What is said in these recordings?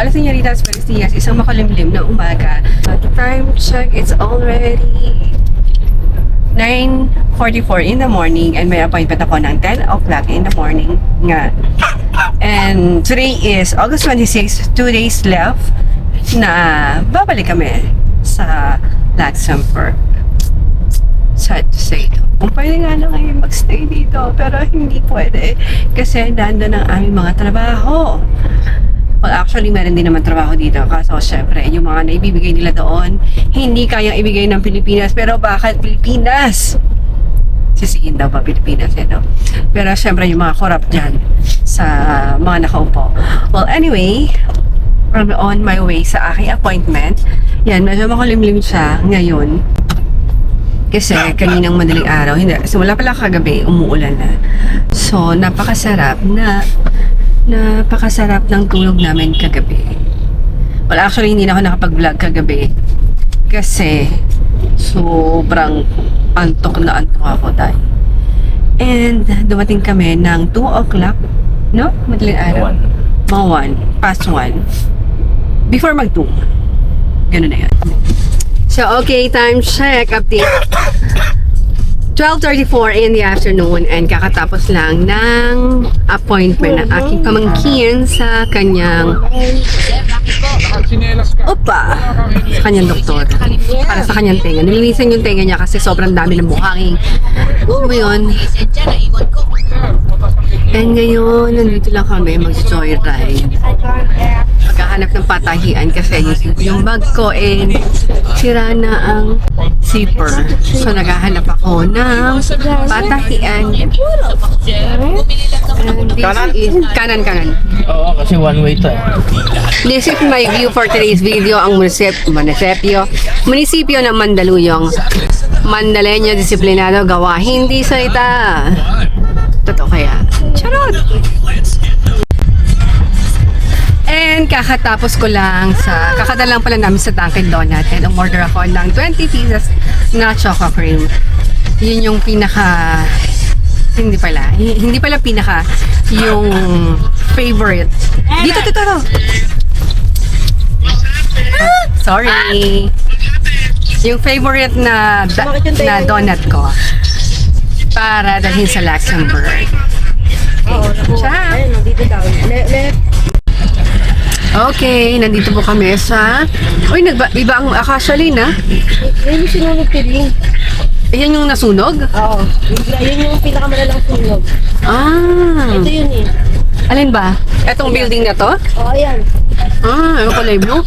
Hola señoritas, buenos días. Isang makulimlim na umaga. Time check, it's already 9:44 in the morning and may appointment ako ng 10 o'clock in the morning nga. And today is August 26, 2 days left na babalik kami sa Luxembourg. Sad to say. Kung pwede nga na ngayon magstay dito, pero hindi pwede kasi nandun ang aming mga trabaho. Well, actually, meron din naman trabaho dito. Kaso, syempre, yung mga naibibigay nila doon, hindi kayang ibigay ng Pilipinas. Pero bakit Pilipinas? Sisihin daw ba Pilipinas, no? Pero syempre, yung mga corrupt dyan sa mga nakaupo. Well, anyway, I'm on my way sa aking appointment. Yan, medyo makulimlim siya ngayon. Kasi kaninang madaling araw, hindi, simula pala kagabi, umuulan na. So, napakasarap ng tulog namin kagabi. Well, actually, hindi na ako nakapag-vlog kagabi. Kasi, sobrang antok na antok ako dahil. And, dumating kami ng 2 o'clock, no? Madaling araw. Mga 1, past 1. Before mag-2. Ganun na yan. So, okay, time check, update. 12:34 in the afternoon and kakatapos lang ng appointment ng aking pamangkin sa kanyang sa kanyang doktor para sa kanyang tenga. Nilinisan yung tenga niya kasi sobrang dami ng buhangin. Ano yun? And ngayon, nandito lang kami mag-joyride. Maghahanap ng patahian kasi yung bag ko sira na ang zipper. So naghahanap ako ng patahian. And this is kanan. Oo, kasi one way to. This is my view for today's video. Ang munisipyo ng Mandaluyong. Mandalenya, disiplinado, gawa, hindi salita. Totoo kaya? Charot! And kakatapos ko lang kakadalang pala namin sa Dunkin Donut and umorder ako ng 20 pieces na choco cream. Yun yung hindi pala pinaka, yung favorite. Dito. Sorry. Yung favorite na donut ko para dalhin sa Luxembourg. Ayun, dito daw. Okay, nandito po kami sa... Uy, iba ang akasya na. Yun yung sinunog ko din. Ayan yung nasunog? Oo. Yun yung pinakamalalang sunog. Ah. Ito yun eh. Alin ba? Etong building na to? Oo, yan. Ano kulay blue?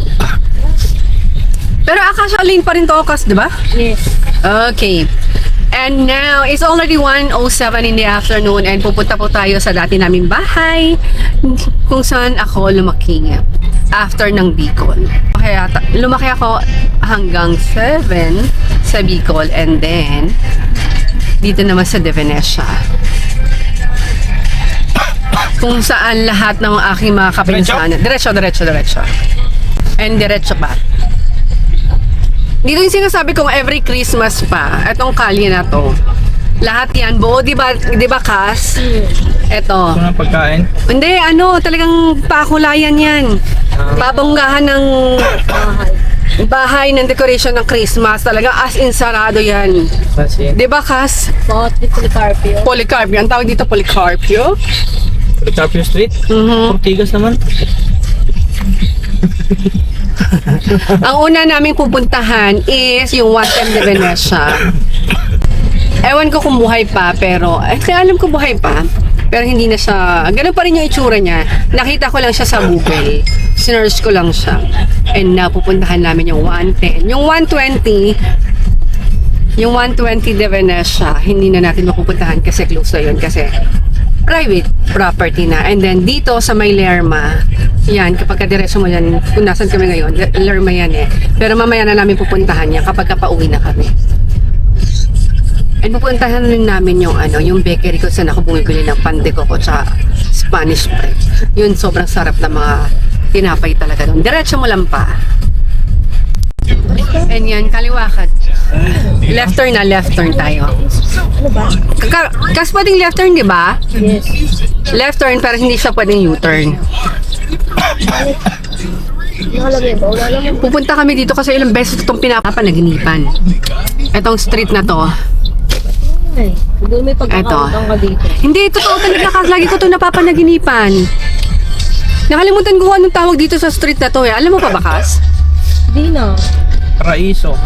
Pero akasya lane pa rin to, di ba? Yes. Okay. And now, it's already 1:07 in the afternoon and pupunta po tayo sa dati naming bahay kung saan ako lumaki after ng Bicol. Kaya lumaki ako hanggang 7 sa Bicol and then dito naman sa De Venecia. Kung saan lahat ng aking mga kapinsanan. Diretso. And diretso pa. Dito yung sinasabi kong every Christmas pa, etong kalye na to, lahat yan, buo, di ba Kas? Eto. Ito na pagkain. Hindi, talagang pakulayan yan. Babonggahan ng bahay ng decoration ng Christmas, talaga as in sarado yan. Di ba Kas? Policarpio. Policarpio, ang tawag dito Policarpio. Policarpio Street? Ortigas naman. Ang una naming pupuntahan is yung Watem de Venecia. Ewan ko kung buhay pa, pero alam ko buhay pa. Pero hindi na siya, ganun pa rin yung itsura niya. Nakita ko lang siya sa Google. Sinearch ko lang siya. And pupuntahan namin yung 110. Yung 120 de Venecia, hindi na natin mapupuntahan kasi close na yun. Kasi private property na. And then dito sa may Lerma, yan, kapag kadiretso mo yan, kung nasan kami ngayon, Lerma yan pero mamaya na namin pupuntahan yan kapag pauwi na kami. And pupuntahan rin namin yung bakery ko saan ako bumibili ng pan de coco tsaka Spanish bread. Yun, sobrang sarap na mga tinapay talaga doon. Diretso mo lang pa. And yan, kaliwakat. Left turn tayo. Ano ba? Kasi pwedeng left turn, di ba? Yes. Left turn pero hindi siya pwedeng U-turn. Nakalagay ba? Wala naman. Pupunta kami dito kasi ilang beses itong pinapanaginipan. Itong street na to. Ay, siguro may pagkakautang ka dito. Hindi, totoo talaga kasi lagi ko ito napapanaginipan. Nakalimutan ko kung anong tawag dito sa street na to eh. Alam mo pa ba, Kas? Hindi na. Raiso.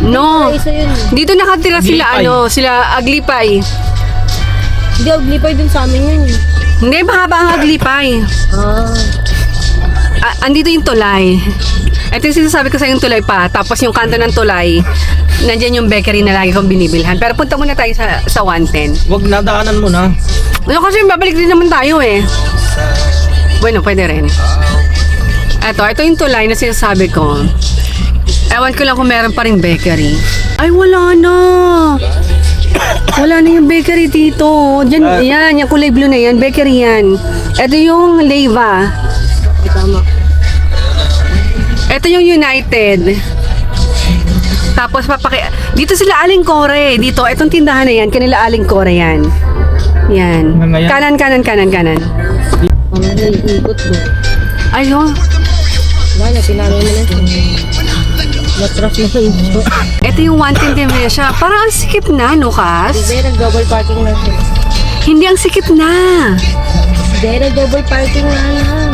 No. Ay, isa yun. Dito nakatira sila, Aglipay. sila Aglipay. Hindi, Aglipay dun sa amin yun. Hindi, mahaba ang Aglipay. Andito yung tulay. Ito yung sinasabi ko sa yung tulay pa. Tapos yung kanto ng tulay, nandyan yung bakery na lagi kong binibilhan. Pero punta muna tayo sa 110. Wag nadaanan mo na. Ano kasi babalik din naman tayo eh. Bueno, pwede rin. Ito yung tulay na sinasabi ko. Ewan ko lang kung meron pa rin bakery. Ay, wala na. Wala na yung bakery dito. Diyan, yan, yung kulay blue na yan, bakery yan. Ito yung Leva. Tama. Ito yung United. Tapos dito sila Aling Kore. Dito, itong tindahan na yan, kanila Aling Kore yan. Yan. Ngayon? Kanan. Ang naiikot mo. Ayun. Wala na, pinalo mo na siya. Matras na ito. Ito yung 110 Dementia. Parang ang sikip na, no, Kas? Hindi, nag-double parking na siya. Hindi ang sikip na. Hindi, nag-double parking na yan.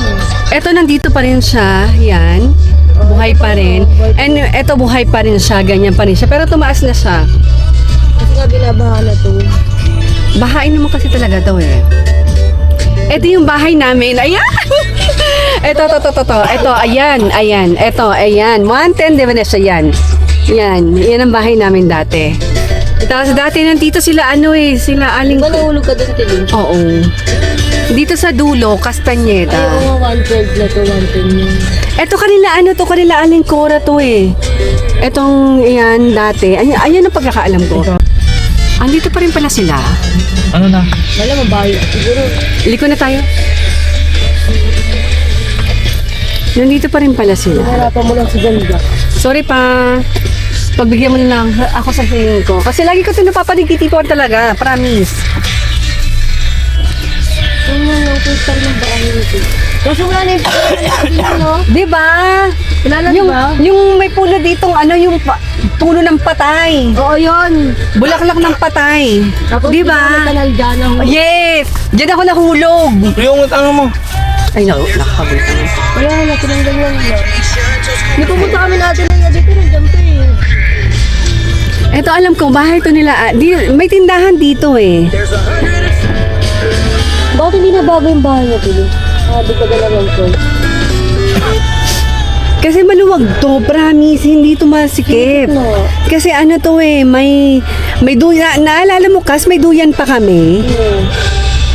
Ito, nandito pa rin siya. Yan. Buhay pa rin. And ito, buhay pa rin siya. Ganyan pa rin siya. Pero tumaas na siya. Kasi nga binabaha na to. Bahain naman kasi talaga daw eh. Ito yung bahay namin. Ayan! Ito. Ito, ayan. Ito, ayan. 110 Dementia, yan. Yan ang bahay namin dati. Tapos dati nandito sila sila Aling... Diba nahulog ka dun, Tilly? Oo. Dito sa dulo, Castañeda. Ay, oo, 112 na to, 110 yun. Eto kanila Aling Cora to eh. Etong yan dati. Ayan ang pagkakaalam ko. Andito pa rin pala sila. Ano na? Wala, mabayo. Siguro, Liko na tayo. Nandito pa rin pala sila. harapan mo lang si Ganda. Sorry pa. Pagbigyan mo na lang ako sa feeling ko. Kasi lagi ko ito napapaligitipuan talaga. Promise. Ano yung kustar ng bahay nito? Kasi wala na yung pagkakasin, no? Diba? Wala na, Yung, diba? yung may puno ditong yung puno ng patay. Oo, yun. Bulaklak ng patay. Tapos, Diba? may kanal dyan ang... Yes! Diyan ako nahulog. Yung ano mo. Ay, nakakabul ka na. Wala na, tinanggal yan. May pumunta kami natin na dito, nandiyan pa eh. Eto, alam ko, bahay to nila. May tindahan dito eh. Bakit hindi na bago yung bahay niya, Tilly? Di ka naman ko. Kasi maluwag to, promise. Hindi to masikip. No. Kasi ano to eh, may duyan. Naalala mo, Kas, may duyan pa kami.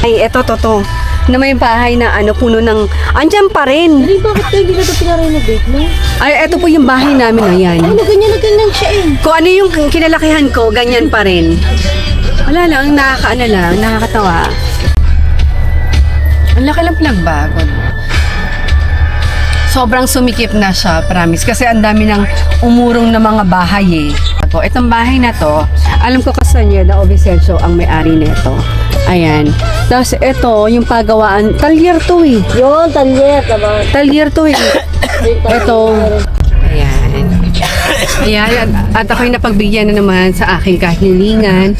Ay, eto, to. Na may bahay na puno ng... Andyan pa rin. Tilly, bakit kayo hindi na ito pinarenovate mo? Ay, eto po yung bahay namin, ayan. Ay, na ganyan siya eh. Kung ano yung kinalakihan ko, ganyan pa rin. Wala lang, nakakatawa. Ang laki lang pinagbago. Sobrang sumikip na siya, promise. Kasi ang dami ng umurong na mga bahay eh. Itong bahay na to, alam ko Castañeda o Vicencio ang may-ari nito. Ayan. Tapos ito, yung pagawaan, talyer to eh. Yun, talyer, diba? Talyer to eh. Ito. Ayan. Ayan. At ako'y napagbigyan na naman sa aking kahilingan.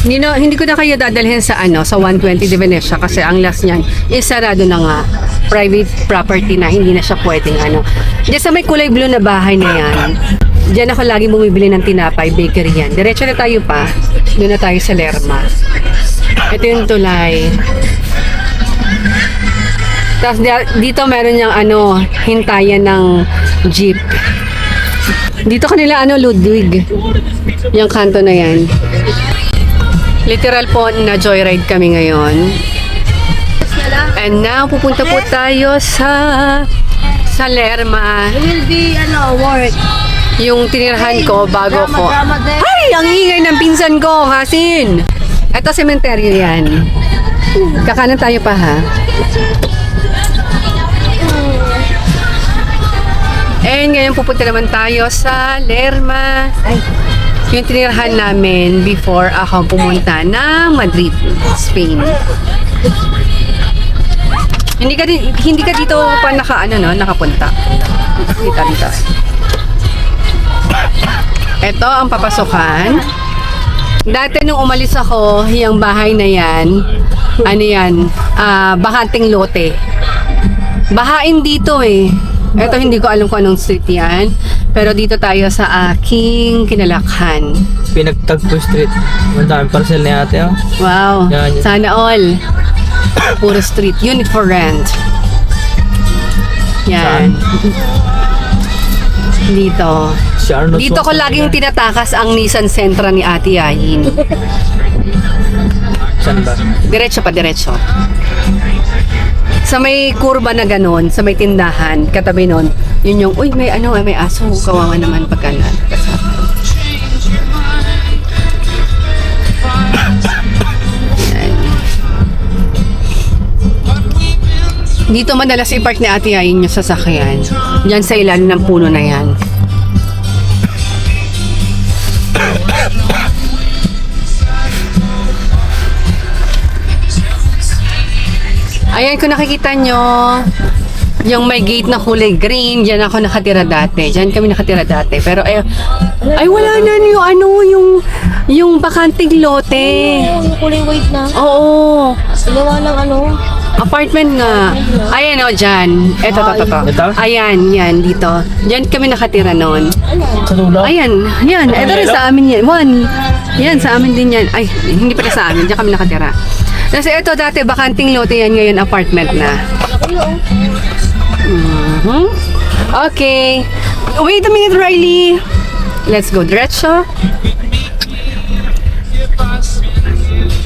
Hindi ko na kayo dadalhin sa sa 120 de Venecia kasi ang last niyan is sarado na nga. Private property na, hindi na siya pwedeng Diyan sa may kulay blue na bahay na yan. Diyan ako lagi bumibili ng tinapay, bakery yan. Diretso na tayo pa. Doon na tayo sa Lerma. Ito yung tulay. Tapos dito meron yung hintayan ng jeep. Dito kanila Ludwig. Yung kanto na yan. Literal po na joyride kami ngayon. And now, pupunta po tayo sa Lerma. Will be, work. Yung tinirahan ko bago ko. Drama din. Ay! Ang ingay ng pinsan ko, Hasin! Ito, sementeryo yan. Kakanan tayo pa, ha? And ngayon pupunta naman tayo sa Lerma. Yung tinirahan namin before ako pumunta na Madrid, Spain. Hindi ka dito pa nakapunta. Dito. Ito ang papasukan. Dati nung umalis ako, yung bahay na yan, bakanting lote. Bahain dito eh. Ito hindi ko alam kung anong street yan. Pero dito tayo sa aking kinalakhan. Pinagtagpo street. Ang daming parcel ni ate, oh. Wow. Yan. Sana all. Puro street. Unit for rent. Yan. Dito. Si Arnold Dito ko laging tinatakas ang Nissan Sentra ni Ate Yayin. Saan ba? Diretso. Sa may kurba na ganon, sa may tindahan, katabi nun, yun yung, uy, may aso, kawawa naman pagka nakasama. Dito madalas i-park ni Ate Yayin yung sasakyan. Diyan sa ilalim ng puno na yan. Ayan, kung nakikita nyo, yung may gate na kulay green, dyan ako nakatira dati. Dyan kami nakatira dati. Pero ay wala na yung bakanting lote. Yung kulay white na. Oo. Gawa ng Apartment nga. Ayan o, dyan. Ito. Ito? Ayan, yan, dito. Dyan kami nakatira noon. Sa dulo? Ayan, yan. Ito rin sa amin yan. Yan, sa amin din yan. Ay, hindi pala sa amin. Diyan kami nakatira. Kasi ito dati, bakanting lote yan. Ngayon, apartment na. Okay. Wait a minute, Riley. Let's go diretso.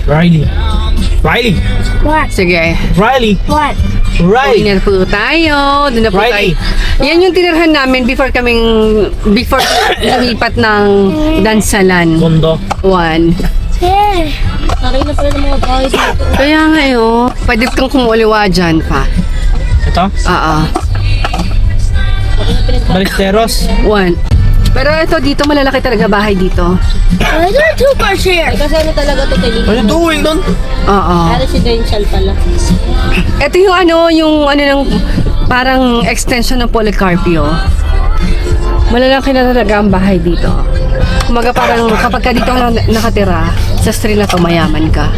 Riley. What? Sige. Uwi Uwi na po tayo. Doon na po Riley. tayo. Yan yung tinirhan namin before lumipat ng Dansalan Kondo. 1. Hey! Taray na pala ng mga bahay dito. Kaya nga pwede kang kumuliwa dyan pa. Ito? Oo. Balisteros. 1. Pero ito dito, malalaki talaga bahay dito. Ay, there are 2 cars here! Kasi talaga to Teli? What are you doing doon? Oo. Residential pala. Ito yung ng parang extension ng Policarpio. Malalaki na talaga ang bahay dito. Kumaga parang kapag ka dito ka nakatira, sa street na to, mayaman ka.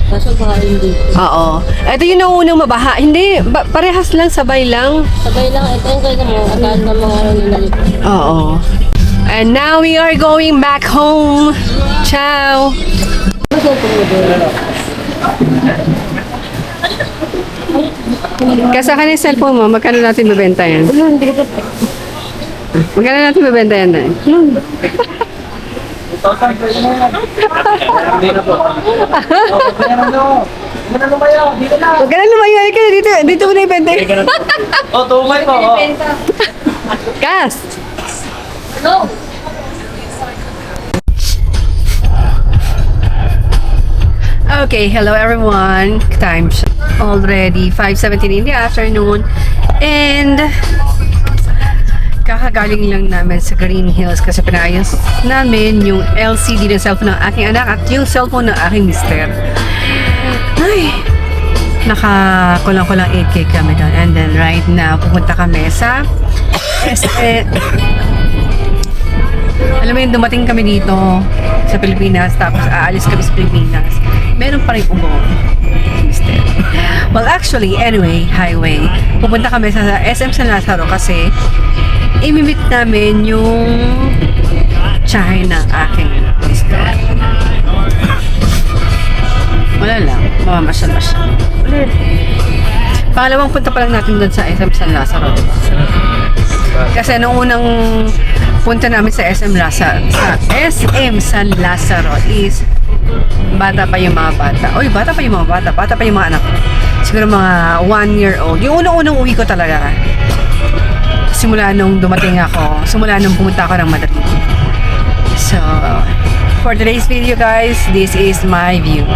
Kaso baka hindi. Oo. Ito yung naunang mabaha. Hindi, parehas lang, sabay lang. Sabay lang, ito yung kaya mo, akala ng mga nalipot. Oo. And now we are going back home. Ciao! Kasakan yung cellphone mo, magkano natin bibenta yan? Magkano natin bibenta yan na? Huwag ka na lumayo. Halika na dito mo na ibenta. Tumay po. Kas! No! Okay, hello everyone. Time already 5:17 in the afternoon. And kakagaling lang namin sa Green Hills kasi pinayos namin yung LCD ng cellphone ng aking anak at yung cellphone ng aking mister. Ay, nakakulang-kulang 8K kami doon. And then right now, pupunta kami sa alam mo yun, dumating kami dito sa Pilipinas, tapos aalis kami sa Pilipinas. Meron pa rin ubong, mister. Well, actually, anyway, highway. Pupunta kami sa SM San Lazaro kasi imimit namin yung tsahe ng aking mister. Wala lang, mamamasyal-masyal. Ulit. Pangalawang punta pa lang natin doon sa SM San Lazaro. Kasi nung unang punta namin sa SM San Lazaro is bata pa yung mga bata. Oy, bata pa yung mga bata. Bata pa yung mga anak ko. Siguro mga 1-year-old. Yung unang-unang uwi ko talaga. Simula nung dumating ako. Simula nung pumunta ako ng Madrid. So, for today's video guys, this is my view.